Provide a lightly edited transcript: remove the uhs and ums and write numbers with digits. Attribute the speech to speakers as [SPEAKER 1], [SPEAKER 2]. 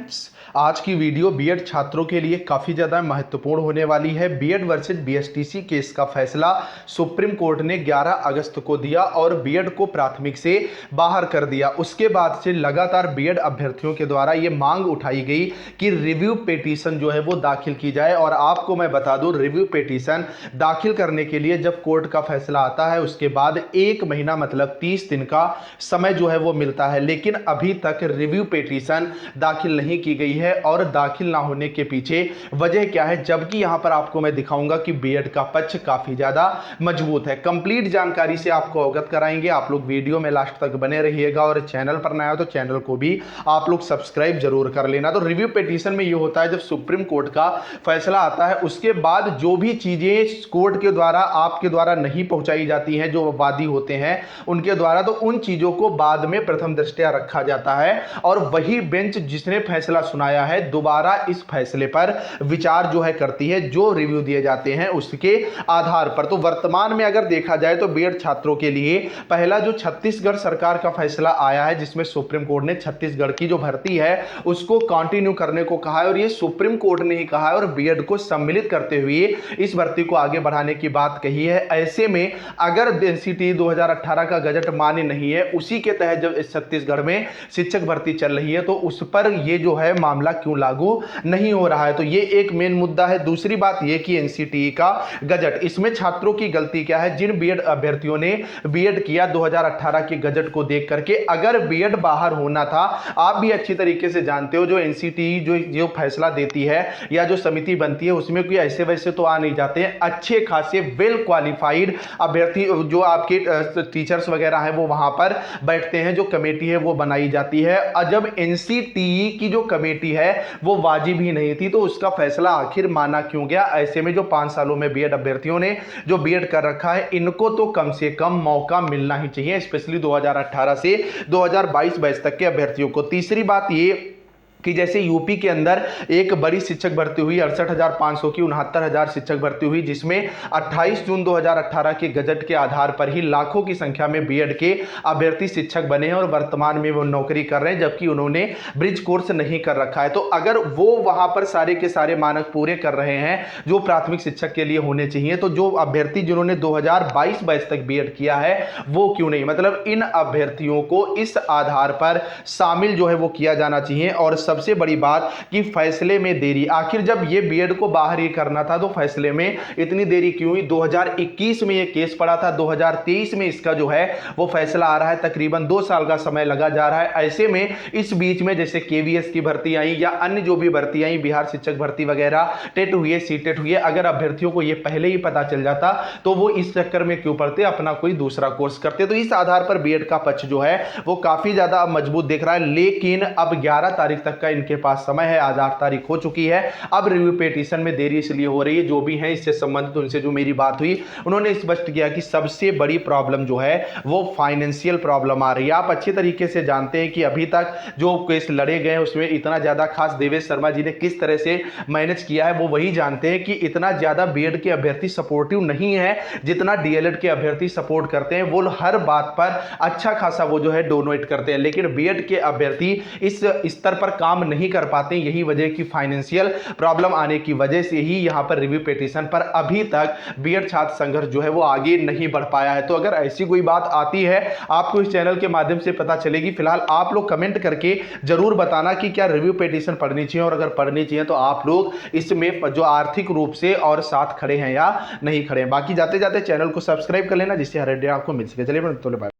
[SPEAKER 1] Friends, आज की video BEd छात्रों के लिए काफ़ी ज़्यादा महत्वपूर्ण होने वाली है। बीएड वर्सेस बीएसटीसी केस का फैसला सुप्रीम कोर्ट ने 11 अगस्त को दिया और बीएड को प्राथमिक से बाहर कर दिया। उसके बाद से लगातार बीएड अभ्यर्थियों के द्वारा ये मांग उठाई गई कि रिव्यू पिटीशन जो है वो दाखिल की जाए। और आपको मैं बता दूं, रिव्यू पिटीशन दाखिल करने के लिए जब कोर्ट का फैसला आता है उसके बाद 1 महीना मतलब 30 दिन का समय जो है वो मिलता है, लेकिन अभी तक रिव्यू पिटीशन दाखिल नहीं की गई है। और दाखिल ना होने के पीछे वजह क्या है, जबकि यहां पर आपको मैं दिखाऊंगा कि बीएड का पक्ष काफी ज्यादा मजबूत है। कंप्लीट जानकारी से आपको अवगत कराएंगे। आप लोग वीडियो में लास्ट तक बने रहिएगा और चैनल पर नया हो तो चैनल को भी आप लोग सब्सक्राइब जरूर कर लेना। तो रिव्यू पिटीशन में ये होता है, जब सुप्रीम कोर्ट का फैसला आता है उसके बाद जो भी चीजें कोर्ट के द्वारा आपके द्वारा नहीं पहुंचाई जाती हैं, जो वादी होते हैं उनके द्वारा, तो उन चीजों को बाद में प्रथम दृष्टया रखा जाता है और वही बेंच जिसने फैसला सुनाया है दोबारा इस फैसले पर विचार जो है करती है, जो रिव्यू दिए जाते हैं उसके आधार पर। तो वर्तमान में अगर देखा जाए तो बीएड छात्रों के लिए पहला जो छत्तीसगढ़ सरकार का फैसला आया है, जिसमें सुप्रीम कोर्ट ने छत्तीसगढ़ की जो भर्ती है उसको कंटिन्यू करने को कहा है। और ये सुप्रीम कोर्ट ने ही कहा है और बीएड को सम्मिलित करते हुए इस भर्ती को आगे बढ़ाने की बात कही है। ऐसे में अगर एनसीटी 2018 का गजट मान्य नहीं है, उसी के तहत जब छत्तीसगढ़ में शिक्षक भर्ती चल रही है तो उस पर ये जो है मामला क्यों लागू नहीं हो रहा है, तो ये एक मेन मुद्दा है। दूसरी बात ये कि एनसीटीई का गजट, इसमें छात्रों की गलती क्या है, जिन बीएड अभ्यर्थियों ने बीएड किया 2018 के गजट को देख करके, अगर बीएड बाहर होना था, आप भी अच्छी तरीके से जानते हो जो एनसीटीई जो फैसला देती है या जो समिति बनती है उसमें कोई ऐसे वैसे तो आ नहीं जाते हैं, अच्छे खासे वेल क्वालिफाइड अभ्यर्थी जो आपके टीचर्स वगैरह हैं वो वहां पर बैठते हैं, जो कमेटी है वो बनाई जाती है। और जब एनसीटीई की जो कमेटी है वो वाजिब ही नहीं थी तो उसका फैसला आखिर माना क्यों गया। ऐसे में जो 5 सालों में बीएड अभ्यर्थियों ने जो बीएड कर रखा है, इनको तो कम से कम मौका मिलना ही चाहिए, स्पेशली 2018 से 2022 बैच तक के अभ्यर्थियों को। तीसरी बात ये कि जैसे यूपी के अंदर एक बड़ी शिक्षक भर्ती हुई 68,500 की 69,000 शिक्षक भर्ती हुई, जिसमें 28 जून 2018 के गजट के आधार पर ही लाखों की संख्या में बीएड के अभ्यर्थी शिक्षक बने हैं और वर्तमान में वो नौकरी कर रहे हैं, जबकि उन्होंने ब्रिज कोर्स नहीं कर रखा है। तो अगर वो वहां पर सारे के सारे मानक पूरे कर रहे हैं जो प्राथमिक शिक्षक के लिए होने चाहिए, तो जो अभ्यर्थी जिन्होंने 2022 बैच तक बीएड किया है वो क्यों नहीं, मतलब इन अभ्यर्थियों को इस आधार पर शामिल जो है वो किया जाना चाहिए। और सबसे बड़ी बात कि फैसले में देरी, आखिर जब ये बीएड को बाहर ही करना था तो फैसले में इतनी देरी क्यों हुई। 2021 में ये केस पड़ा था, 2023 में इसका जो है वो फैसला आ रहा है, तकरीबन 2 साल का समय लगा जा रहा है। ऐसे में इस बीच में जैसे केवीएस की भर्ती आई या अन्य जो भी भर्ती आई, बिहार शिक्षक भर्ती वगैरह, टेट हुई, सीटेट हुई, अगर अभ्यर्थियों को ये पहले ही पता चल जाता तो वो इस चक्कर में क्यों पढ़ते, अपना कोई दूसरा कोर्स करते। तो इस आधार पर बीएड का पक्ष जो है वो काफी ज्यादा मजबूत दिख रहा है। लेकिन अब 11 तारीख तक का इनके पास समय है, आज 8 तारीख हो चुकी है। अब रिव्यू पिटीशन में देरी इसलिए हो रही है, जो भी है इससे संबंधित उनसे जो मेरी बात हुई उन्होंने स्पष्ट किया कि सबसे बड़ी प्रॉब्लम जो है वो फाइनेंशियल प्रॉब्लम आ रही है। आप अच्छी तरीके से जानते हैं कि अभी तक जो केस लड़े गए हैं उसमें इतना ज्यादा खास देवेश शर्मा जी ने किस तरह से मैनेज किया है वो वही जानते हैं कि इतना ज्यादा बीएड के अभ्यर्थी सपोर्टिव नहीं है जितना डीएलएड के अभ्यर्थी सपोर्ट करते हैं। वो हर बात पर अच्छा खासा वो जो है डोनेट करते हैं, लेकिन बीएड के अभ्यर्थी इस स्तर पर काम नहीं कर पाते। यही वजह की फाइनेंशियल प्रॉब्लम आने की वजह से ही यहां पर रिव्यू पिटीशन पर अभी तक बीएड छात्र संघर्ष जो है वो आगे नहीं बढ़ पाया है। तो अगर ऐसी कोई बात आती है आपको इस चैनल के माध्यम से पता चलेगी। फिलहाल आप लोग कमेंट करके जरूर बताना कि क्या रिव्यू पिटीशन पढ़नी चाहिए, और अगर पढ़नी चाहिए तो आप लोग इसमें जो आर्थिक रूप से और साथ खड़े हैं या नहीं खड़े हैं। बाकी जाते जाते चैनल को सब्सक्राइब कर लेना जिससे हर अपडेट आपको मिल सके। चलिए बाय।